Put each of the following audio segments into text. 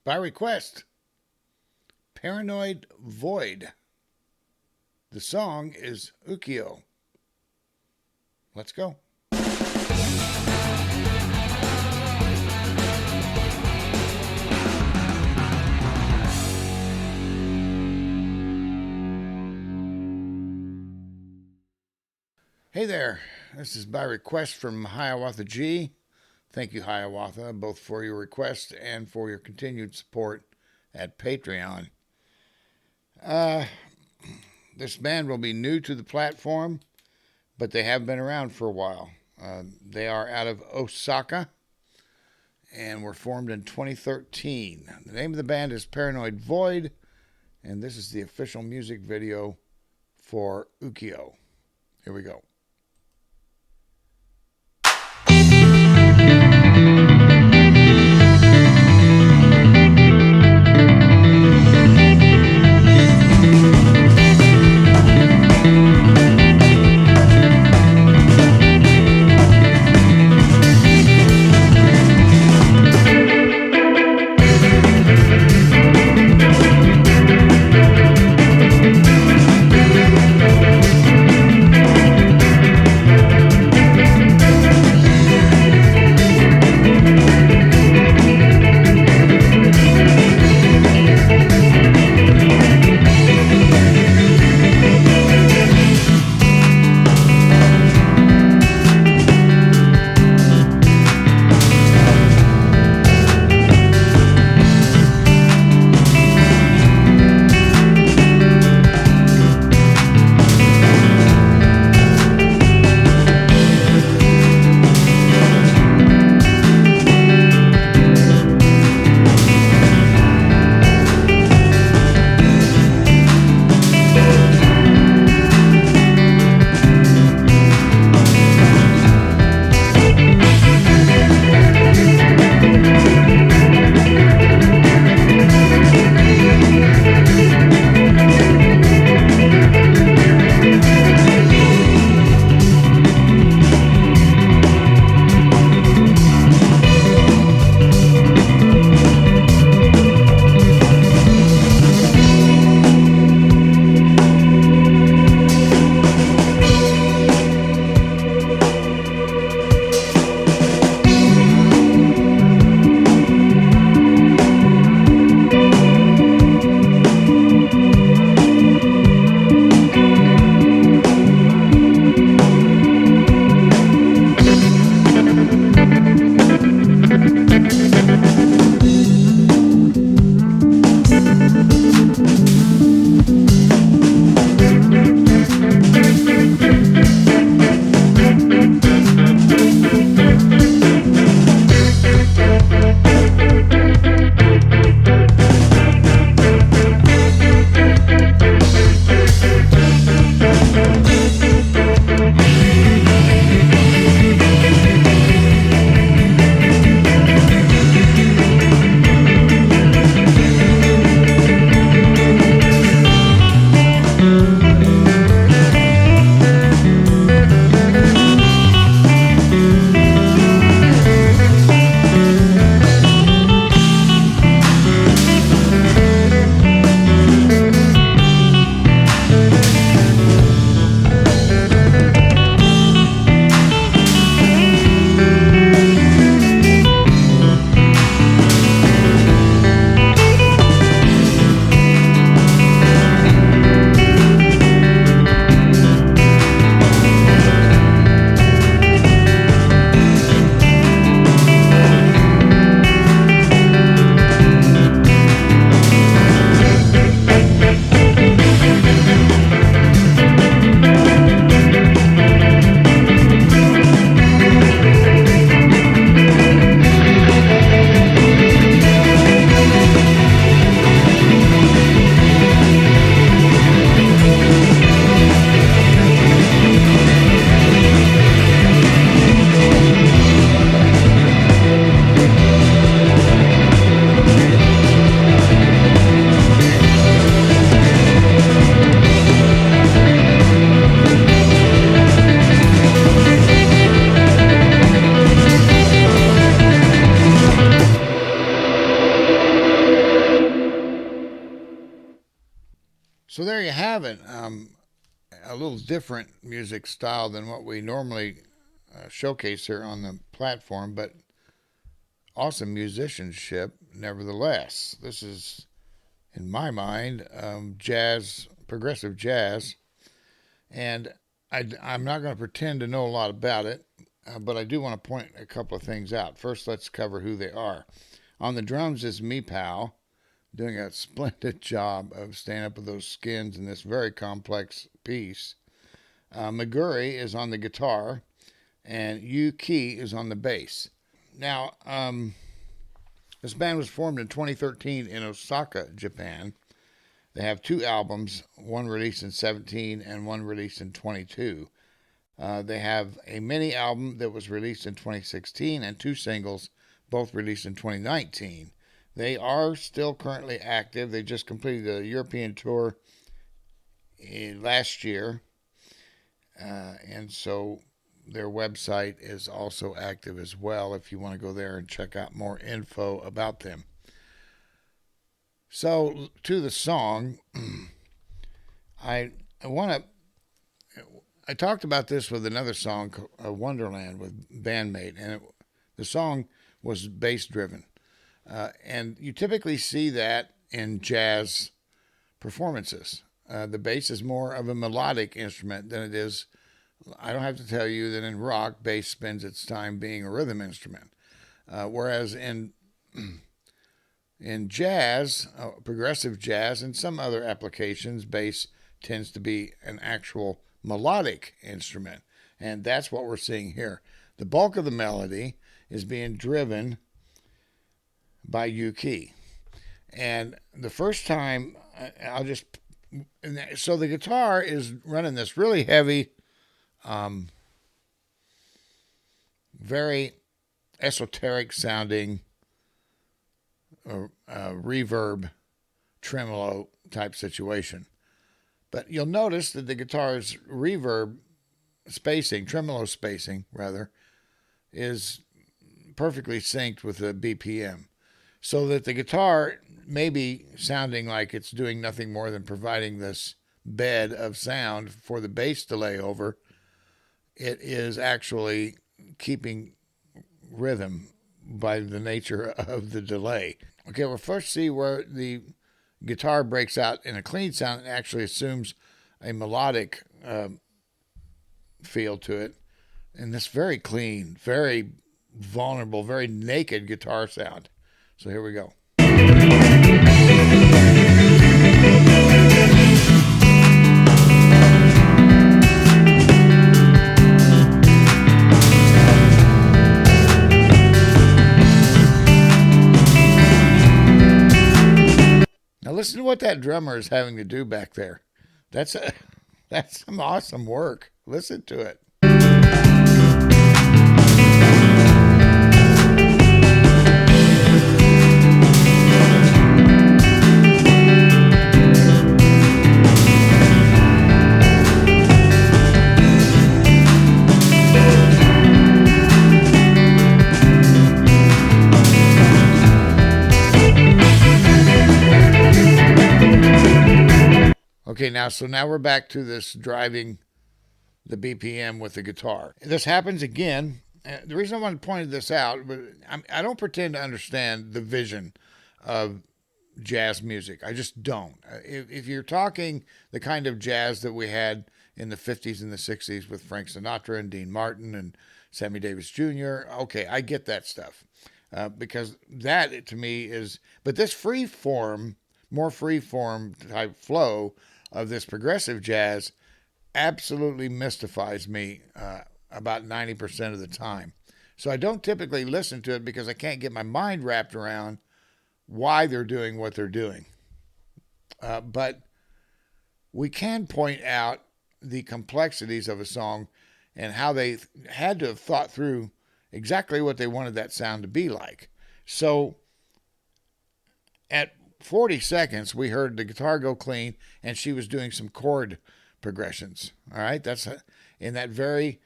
by request, Paranoid Void. The song is Ukiyo. Let's go. Hey there, this is by request from Hiawatha G. Thank you, Hiawatha, both for your request and for your continued support at Patreon. This band will be new to the platform, but they have been around for a while. They are out of Osaka and were formed in 2013. The name of the band is Paranoid Void, and this is the official music video for Ukiyo. Here we go. So there you have it. A little different music style than what we normally showcase here on the platform, but awesome musicianship nevertheless. This is, in my mind, jazz, progressive jazz, and I'm not going to pretend to know a lot about it, but I do want to point a couple of things out. First, let's cover who they are. On the drums is Meepow, doing a splendid job of staying up with those skins in this very complex piece. Maguri is on the guitar, and Ukiyo is on the bass. Now, this band was formed in 2013 in Osaka, Japan. They have 2 albums, one released in 17 and one released in 22. They have a mini album that was released in 2016 and 2 singles, both released in 2019. They are still currently active. They just completed a European tour last year, and so their website is also active as well if you want to go there and check out more info about them. So to the song, I talked about this with another song, Wonderland, with Bandmate, and the song was bass driven. And you typically see that in jazz performances. The bass is more of a melodic instrument than it is. I don't have to tell you that in rock, bass spends its time being a rhythm instrument. Whereas in jazz, progressive jazz, and some other applications, bass tends to be an actual melodic instrument. And that's what we're seeing here. The bulk of the melody is being driven by Ukiyo. And the first time, so the guitar is running this really heavy, very esoteric sounding reverb tremolo type situation. But you'll notice that the guitar's reverb spacing, tremolo spacing rather, is perfectly synced with the BPM. So that the guitar may be sounding like it's doing nothing more than providing this bed of sound for the bass to lay over. It is actually keeping rhythm by the nature of the delay. Okay, we'll first see where the guitar breaks out in a clean sound and actually assumes a melodic feel to it. And this very clean, very vulnerable, very naked guitar sound. So here we go. Now listen to what that drummer is having to do back there. That's some awesome work. Listen to it. Okay, now we're back to this driving the BPM with the guitar. This happens again. The reason I wanted to point this out, but I don't pretend to understand the vision of jazz music. I just don't. If you're talking the kind of jazz that we had in the 50s and the 60s with Frank Sinatra and Dean Martin and Sammy Davis Jr., okay, I get that stuff. Because that, to me, is... But this more free form type flow of this progressive jazz absolutely mystifies me about 90% of the time. So I don't typically listen to it because I can't get my mind wrapped around why they're doing what they're doing. But we can point out the complexities of a song and how they had to have thought through exactly what they wanted that sound to be like. So at 40 seconds, we heard the guitar go clean, and she was doing some chord progressions. All right, that's in that very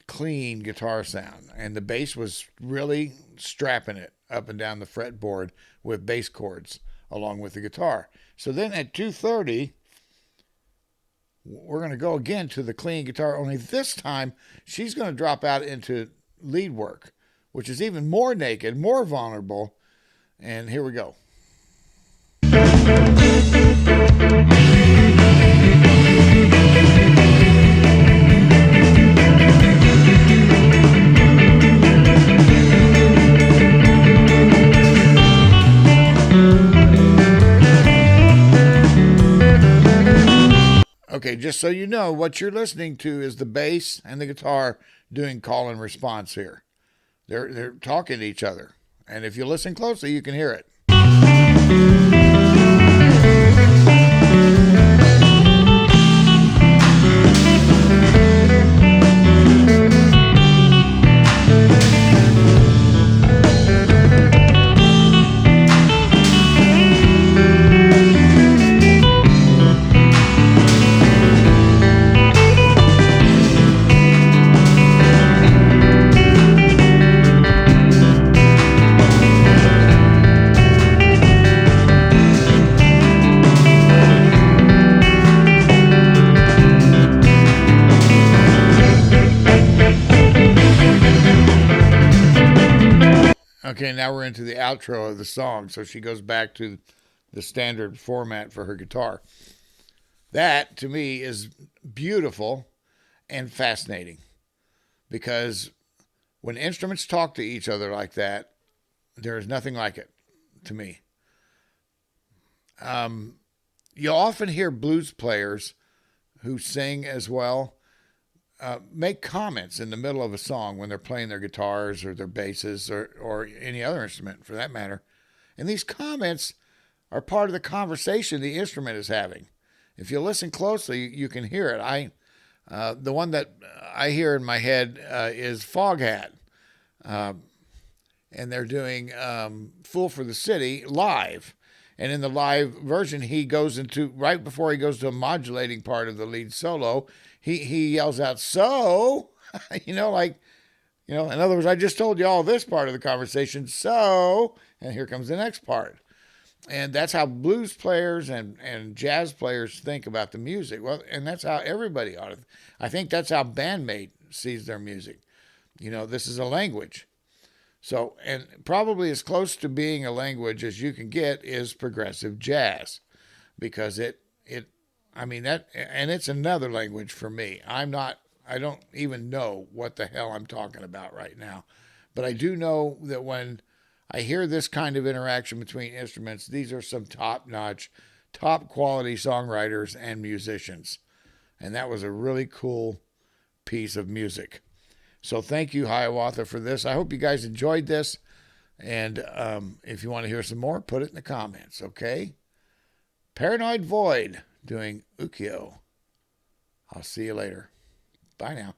clean guitar sound, and the bass was really strapping it up and down the fretboard with bass chords along with the guitar. So then at 2:30, we're going to go again to the clean guitar, only this time she's going to drop out into lead work, which is even more naked, more vulnerable. And here we go. Okay, just so you know, what you're listening to is the bass and the guitar doing call and response here. They're talking to each other. And if you listen closely, you can hear it. Okay, now we're into the outro of the song, so she goes back to the standard format for her guitar. That, to me, is beautiful and fascinating because when instruments talk to each other like that, there is nothing like it to me. You'll often hear blues players who sing as well make comments in the middle of a song when they're playing their guitars or their basses or any other instrument for that matter. And these comments are part of the conversation the instrument is having. If you listen closely, you can hear it. The one that I hear in my head is Foghat. And they're doing Fool for the City live. And in the live version, he goes into, right before he goes to a modulating part of the lead solo, he yells out, so, in other words, I just told you all this part of the conversation, so, and here comes the next part. And that's how blues players and jazz players think about the music. Well, and that's how everybody ought to. I think that's how bandmate sees their music. This is a language. So, and probably as close to being a language as you can get is progressive jazz, because it's another language for me. I don't even know what the hell I'm talking about right now, but I do know that when I hear this kind of interaction between instruments, these are some top-notch, top-quality songwriters and musicians, and that was a really cool piece of music. So thank you, Hiawatha, for this. I hope you guys enjoyed this. And if you want to hear some more, put it in the comments, okay? Paranoid Void doing Ukiyo. I'll see you later. Bye now.